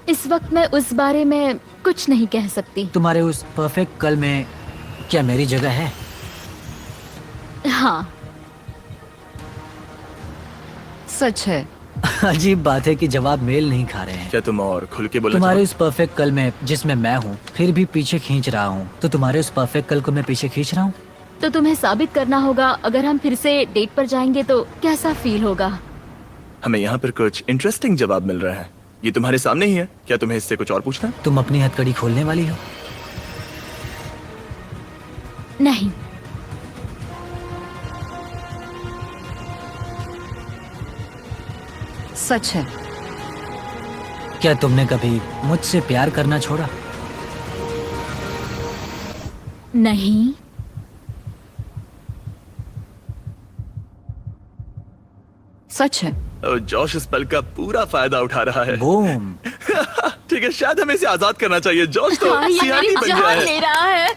इस वक्त मैं उस बारे में कुछ नहीं कह सकती। तुम्हारे उस परफेक्ट कल में क्या मेरी जगह है? हाँ, सच है। अजीब बात है कि जवाब मेल नहीं खा रहे हैं। क्या तुम और खुल के बोलना तुम्हारे चाहो? उस परफेक्ट कल में जिसमें मैं हूँ फिर भी पीछे खींच रहा हूँ, तो तुम्हारे उस परफेक्ट कल को मैं पीछे खींच रहा हूँ। तो तुम्हें साबित करना होगा। अगर हम फिर से डेट पर जाएंगे तो कैसा फील होगा? हमें यहाँ पर कुछ इंटरेस्टिंग जवाब मिल रहा है। ये तुम्हारे सामने ही है। क्या तुम्हें इससे कुछ और पूछना है? तुम अपनी हथकड़ी खोलने वाली हो? नहीं। सच है। क्या तुमने कभी मुझसे प्यार करना छोड़ा? नहीं। सच है। और जॉश इस पल का पूरा फायदा उठा रहा है। बूम। ठीक है, शायद हमें इसे आजाद करना चाहिए। जॉश तो हाँ, ये सीआईडी मेरी बन गया जान है। ले रहा है।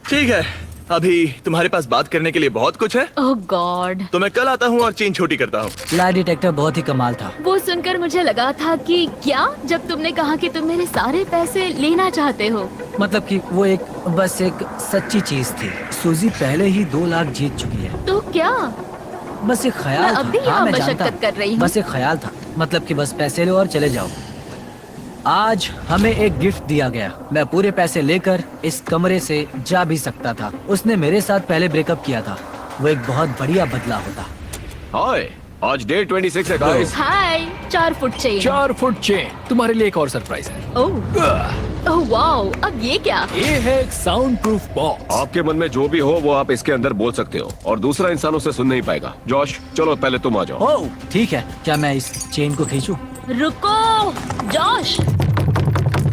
ठीक है, अभी तुम्हारे पास बात करने के लिए बहुत कुछ है, ओह गॉड। तो मैं कल आता हूँ और चेन छोटी करता हूँ। लाई डिटेक्टर बहुत ही कमाल था। वो सुनकर मुझे लगा था कि क्या, जब तुमने कहा कि तुम मेरे सारे पैसे लेना चाहते हो। मतलब कि वो एक बस एक सच्ची चीज थी। सूजी पहले ही 2 लाख जीत चुकी है। तो क्या? बस एक ख्याल मैं था। अब भी यहाँ मैं मशक्कत जानता हूँ। कर रही हूँ। बस एक ख्याल था। मतलब कि बस पैसे लो और चले जाओ। आज हमें एक गिफ्ट दिया गया। मैं पूरे पैसे लेकर इस कमरे से जा भी सकता था। उसने मेरे साथ पहले ब्रेकअप किया था। वो एक बहुत बढ़िया बदला होता। हाय, आज डे 26 है गाइस। हाय, 4 फुट चाहिए। 4 फुट चेन। तुम्हारे लिए एक और सरप्राइज है। ओह ओह वाओ, अब ये क्या? ये है एक साउंड प्रूफ बॉक्स। आपके मन में जो भी हो वो आप इसके अंदर बोल सकते हो और दूसरा इंसान उसे सुन नहीं पाएगा। जॉश चलो पहले तुम आ जाओ। ओह ठीक है, क्या मैं इस चेन को खींचूं? रुको जॉश,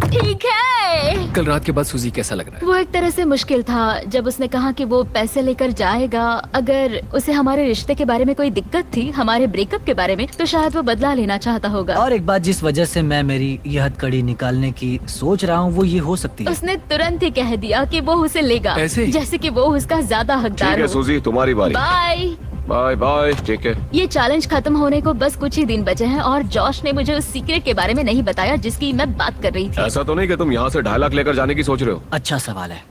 ठीक है। कल रात के बाद सूजी कैसा लग रहा है? वो एक तरह से मुश्किल था जब उसने कहा कि वो पैसे लेकर जाएगा। अगर उसे हमारे रिश्ते के बारे में कोई दिक्कत थी, हमारे ब्रेकअप के बारे में, तो शायद वो बदला लेना चाहता होगा। और एक बात जिस वजह से मैं मेरी यह हथकड़ी निकालने की सोच रहा हूँ वो ये हो सकती है। उसने तुरंत ही कह दिया कि वो उसे लेगा, ऐसे ही? जैसे कि वो उसका ज्यादा ठीक हकदार है हो। सूजी तुम्हारी बारी। बाय। Bye bye. ठीक है। ये चैलेंज खत्म होने को बस कुछ ही दिन बचे हैं और जॉश ने मुझे उस सीक्रेट के बारे में नहीं बताया जिसकी मैं बात कर रही थी। ऐसा तो नहीं कि तुम यहाँ से 2.5 लाख लेकर जाने की सोच रहे हो? अच्छा सवाल है।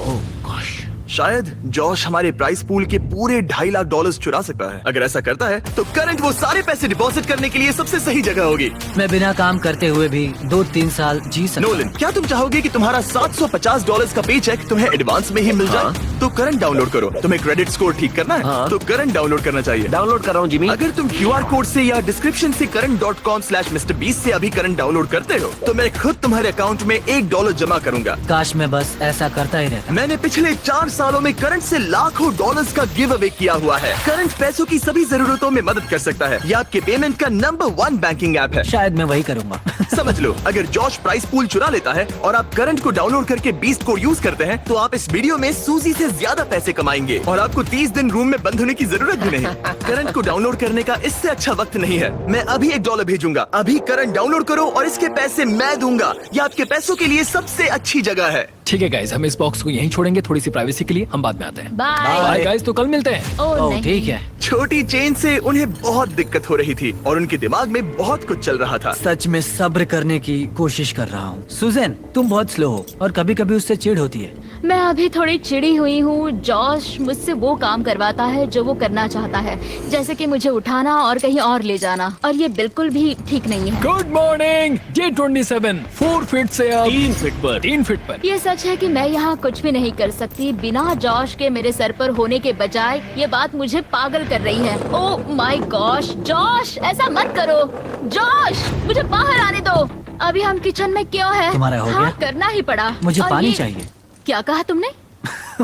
ओह गॉश, शायद जॉश हमारे प्राइस पूल के पूरे $2.5 लाख चुरा सकता है। अगर ऐसा करता है तो करंट वो सारे पैसे डिपॉजिट करने के लिए सबसे सही जगह होगी। मैं बिना काम करते हुए भी 2-3 साल जी सकता नोलन, क्या तुम चाहोगे कि तुम्हारा $750 का पे चेक तुम्हें एडवांस में ही मिल जाए? तो करंट डाउनलोड करो। तुम्हें क्रेडिट स्कोर ठीक करना है तो करंट डाउनलोड करना चाहिए। डाउनलोड कर रहा हूँ जिमी। अगर तुम QR कोड से या डिस्क्रिप्शन से current.com/MrBeast से अभी करंट डाउनलोड करते हो तो मैं खुद तुम्हारे अकाउंट में $1 जमा करूंगा। काश मैं बस ऐसा करता ही रहता। मैंने पिछले 4 सालों में करंट से लाखों डॉलर्स का गिव अवे किया हुआ है। करंट पैसों की सभी जरूरतों में मदद कर सकता है। यह आपके पेमेंट का नंबर 1 बैंकिंग ऐप है। शायद मैं वही करूंगा। समझ लो, अगर जॉश प्राइस पूल चुरा लेता है और आप करंट को डाउनलोड करके बीस्ट को यूज करते हैं तो आप इस वीडियो में सूजी से ज्यादा पैसे कमाएंगे और आपको 30 दिन रूम में बंद होने की जरूरत भी नहीं। करंट को डाउनलोड करने का इससे अच्छा वक्त नहीं है। मैं अभी $1 भेजूंगा। अभी करंट डाउनलोड करो और इसके पैसे मैं दूंगा। यह आपके पैसों के लिए सबसे अच्छी जगह है। ठीक है गाइस, हम इस बॉक्स को यहीं छोड़ेंगे थोड़ी सी प्राइवेसी के लिए। हम बाद में आते हैं। बाय। बाय गाइस, तो कल मिलते हैं। ओह ओह नहीं। ठीक है। छोटी चेन से उन्हें बहुत दिक्कत हो रही थी और उनके दिमाग में बहुत कुछ चल रहा था। सच में सब्र करने की कोशिश कर रहा हूँ। सुजैन, तुम बहुत स्लो हो और कभी कभी उससे चिढ़ होती है। मैं अभी थोड़ी चिड़ी हुई हूँ। जॉश मुझसे वो काम करवाता है जो वो करना चाहता है, जैसे कि मुझे उठाना और कहीं और ले जाना, और ये बिल्कुल भी ठीक नहीं है। Good morning. डे 27 4 फीट से अब 3 फीट पर। 3 फीट पर। ये सच है कि मैं यहाँ कुछ भी नहीं कर सकती बिना जॉश के मेरे सर पर होने के बजाय। ये बात मुझे पागल कर रही है। ओह माय गॉश, जॉश ऐसा मत करो। जॉश मुझे बाहर आने दो। अभी हम किचन में क्यों है? तुम्हारा हो हाँ, गया? करना ही पड़ा। मुझे और पानी ये- चाहिए। क्या कहा तुमने?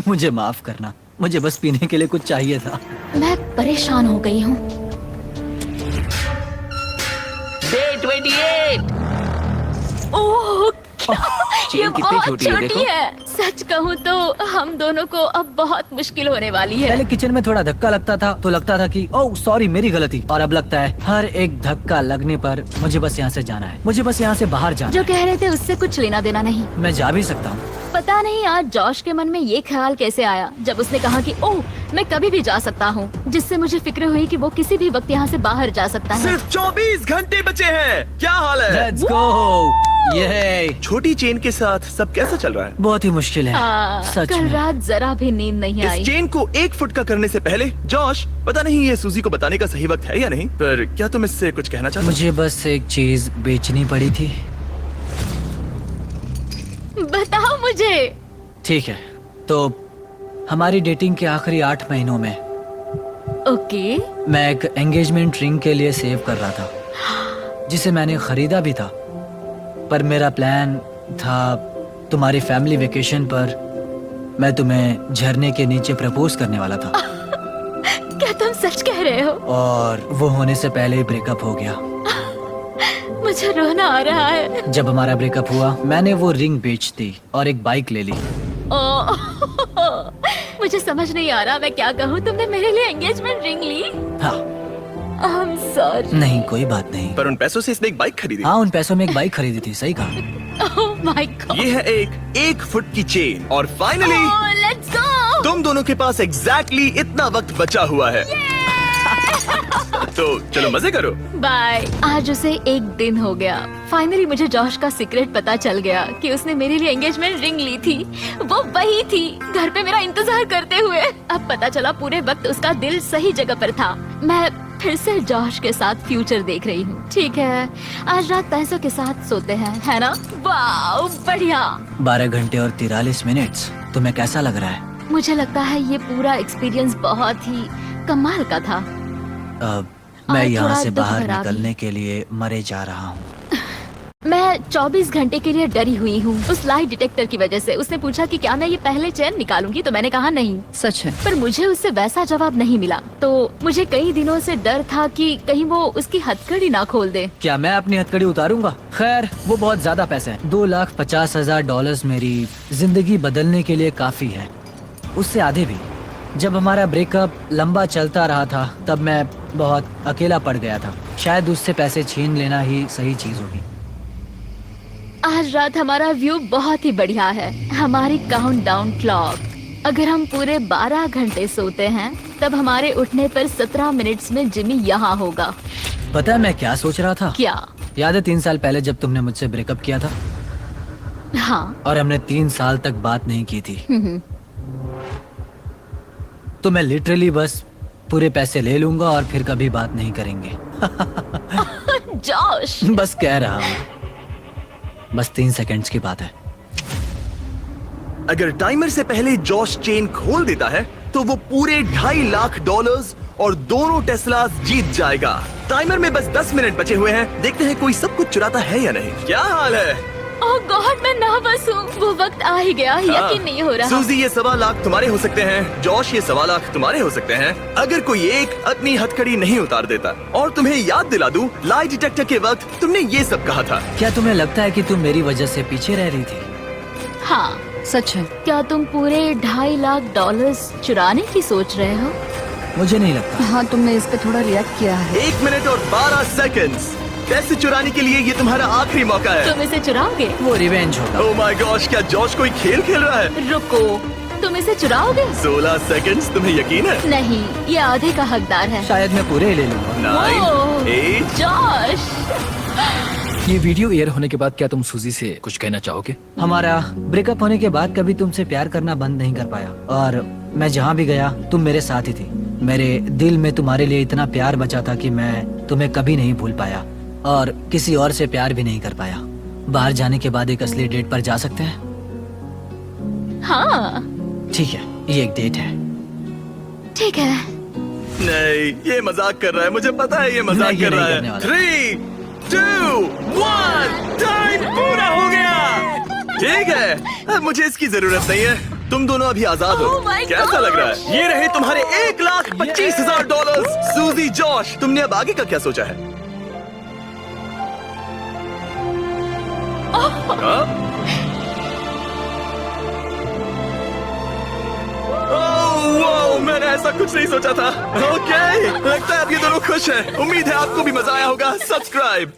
मुझे माफ करना, मुझे बस पीने के लिए कुछ चाहिए था। मैं परेशान हो गई हूँ। डे 28। ओह चेन ये कितनी बहुत छोटी है, छोटी देखो। है। सच कहूँ तो हम दोनों को अब बहुत मुश्किल होने वाली है। पहले किचन में थोड़ा धक्का लगता था तो लगता था कि ओह सॉरी मेरी गलती, और अब लगता है हर एक धक्का लगने पर मुझे बस यहाँ से जाना है, मुझे बस यहाँ से बाहर जाना जो है। कह रहे थे उससे कुछ लेना देना नहीं। मैं जा भी सकता हूँ। पता नहीं आज जॉश के मन में ये ख्याल कैसे आया जब उसने कहा कि ओह मैं कभी भी जा सकता हूँ, जिससे मुझे फिक्र हुई कि वो किसी भी वक्त यहाँ से बाहर जा सकता है। सिर्फ 24 घंटे बचे हैं। क्या हाल है? Let's go. ये छोटी चेन के साथ सब कैसा चल रहा है? बहुत ही मुश्किल है सच कल में। रात जरा भी नींद नहीं इस आई। चेन को 1 फुट का करने से पहले जॉश, पता नहीं ये सूजी को बताने का सही वक्त है या नहीं, पर क्या तुम इससे कुछ कहना चाहते हो? मुझे बस एक चीज बेचनी पड़ी थी। बताओ मुझे। ठीक है, तो हमारी डेटिंग के आखिरी 8 महीनों में ओके। मैं एक एंगेजमेंट रिंग के लिए सेव कर रहा था, जिसे मैंने खरीदा भी था। पर मेरा प्लान था तुम्हारी फैमिली वेकेशन पर मैं तुम्हें झरने के नीचे प्रपोज करने वाला था, क्या तुम सच कह रहे हो? और वो होने से पहले ही ब्रेकअप हो गया। मुझे रोना आ रहा है। जब हमारा ब्रेकअप हुआ मैंने वो रिंग बेच दी और एक बाइक ले ली। मुझे समझ नहीं आ रहा मैं क्या कहूँ। तुमने मेरे लिए एंगेजमेंट रिंग ली? हाँ। I'm sorry. नहीं कोई बात नहीं। पर उन पैसों से इसने एक बाइक खरीदी। हाँ, उन पैसों में एक बाइक खरीदी थी। सही कहा। Oh my God. ये है एक फुट की चेन और फाइनली Oh, let's go. तुम दोनों के पास एग्जैक्टली इतना वक्त बचा हुआ है। तो चलो मजे करो। बाय। आज उसे 1 दिन हो गया। फाइनली मुझे जॉश का सीक्रेट पता चल गया कि उसने मेरे लिए एंगेजमेंट रिंग ली थी। वो वही थी, घर पे मेरा इंतजार करते हुए। अब पता चला पूरे वक्त उसका दिल सही जगह पर था। मैं फिर से जॉश के साथ फ्यूचर देख रही हूँ। ठीक है, आज रात पैसों के साथ सोते हैं, है ना? वाओ बढ़िया। 12 घंटे और 43 मिनट्स। तुम्हें कैसा लग रहा है? मुझे लगता है ये पूरा एक्सपीरियंस बहुत ही कमाल का था। मैं और यहाँ थोड़ा से दुख बाहर भरा भी। निकलने के लिए मरे जा रहा हूँ। मैं मैं 24 घंटे के लिए डरी हुई हूँ उस लाई डिटेक्टर की वजह से। उसने पूछा कि क्या मैं ये पहले चेन निकालूंगी, तो मैंने कहा नहीं। सच है। पर मुझे उससे वैसा जवाब नहीं मिला, तो मुझे कई दिनों से डर था कि कहीं वो उसकी हथकड़ी ना खोल दे। क्या मैं अपनी हथकड़ी उतारूंगा? खैर, वो बहुत ज्यादा पैसे हैं। $2,50,000 मेरी जिंदगी बदलने के लिए काफी है, उससे आधे भी। जब हमारा ब्रेकअप लंबा चलता रहा था तब मैं बहुत अकेला पड़ गया था। शायद उससे पैसे छीन लेना ही सही चीज होगी। आज रात हमारा व्यू बहुत ही बढ़िया है। हमारी काउंटडाउन क्लॉक, अगर हम पूरे 12 घंटे सोते हैं तब हमारे उठने पर 17 मिनट्स में जिमी यहाँ होगा। पता है मैं क्या सोच रहा था? क्या? याद है 3 साल पहले जब तुमने मुझसे ब्रेकअप किया था हाँ। और हमने 3 साल तक बात नहीं की थी? तो मैं लिटरली बस पूरे पैसे ले लूंगा और फिर कभी बात नहीं करेंगे। जॉश, बस कह रहा हूँ, बस 3 सेकंड्स की बात है। अगर टाइमर से पहले जॉश चेन खोल देता है तो वो पूरे $2.5 लाख और दोनों टेस्लास जीत जाएगा। टाइमर में बस 10 मिनट बचे हुए हैं। देखते हैं कोई सब कुछ चुराता है या नहीं। क्या हाल है? ओह गॉड, मैं नर्वस हूँ। वो वक्त आ ही गया, यकीन नहीं हो रहा। सूजी, ये 1.25 लाख तुम्हारे हो सकते हैं। जॉश, ये 1.25 लाख तुम्हारे हो सकते हैं अगर कोई एक अपनी हथकड़ी नहीं उतार देता। और तुम्हें याद दिला दूं, लाई डिटेक्टर के वक्त तुमने ये सब कहा था। क्या तुम्हें लगता है कि तुम मेरी वजह से पीछे रह रही थी? हाँ, सच है। क्या तुम पूरे $2.5 लाख चुराने की सोच रहे हो? मुझे नहीं लगता। हाँ, तुमने इस पे थोड़ा रिएक्ट किया है। 1 मिनट और 12 सेकंड्स। पैसे चुराने के लिए ये तुम्हारा आखिरी मौका है। तुम इसे चुराओगे? वो रिवेंज होगा। ओह माय गॉश, क्या जॉश कोई खेल खेल रहा है? रुको, तुम इसे चुराओगे? 16 सेकंड्स। तुम्हें यकीन है? नहीं, ये आधे का हकदार है। शायद मैं पूरे ही ले लूंगा। 9, ओह, 8। जॉश, ये वीडियो एयर होने के बाद क्या तुम सूजी से कुछ कहना चाहोगे? हमारा ब्रेकअप होने के बाद कभी तुमसे प्यार करना बंद नहीं कर पाया, और मैं जहाँ भी गया तुम मेरे साथ ही थी। मेरे दिल में तुम्हारे लिए इतना प्यार बचा था कि मैं तुम्हें कभी नहीं भूल पाया और किसी और से प्यार भी नहीं कर पाया। बाहर जाने के बाद एक असली डेट पर जा सकते हैं? हाँ ठीक है, ये एक डेट है। ठीक है। नहीं, ये मजाक कर रहा है। मुझे पता है ये मजाक नहीं, ये कर रहा नहीं है। करने वाला। 3, 2, 1, टाइम पूरा हो गया। ठीक है, अब मुझे इसकी जरूरत नहीं है। तुम दोनों अभी आजाद हो। Oh my कैसा लग रहा gosh! है? ये रहे तुम्हारे $1,25,000। सूजी, जॉश, तुमने अब आगे का क्या सोचा है? हाँ? ओह, वाओ, मैंने ऐसा कुछ नहीं सोचा था। ओके, लगता है अब ये दोनों खुश हैं। उम्मीद है आपको भी मजा आया होगा। सब्सक्राइब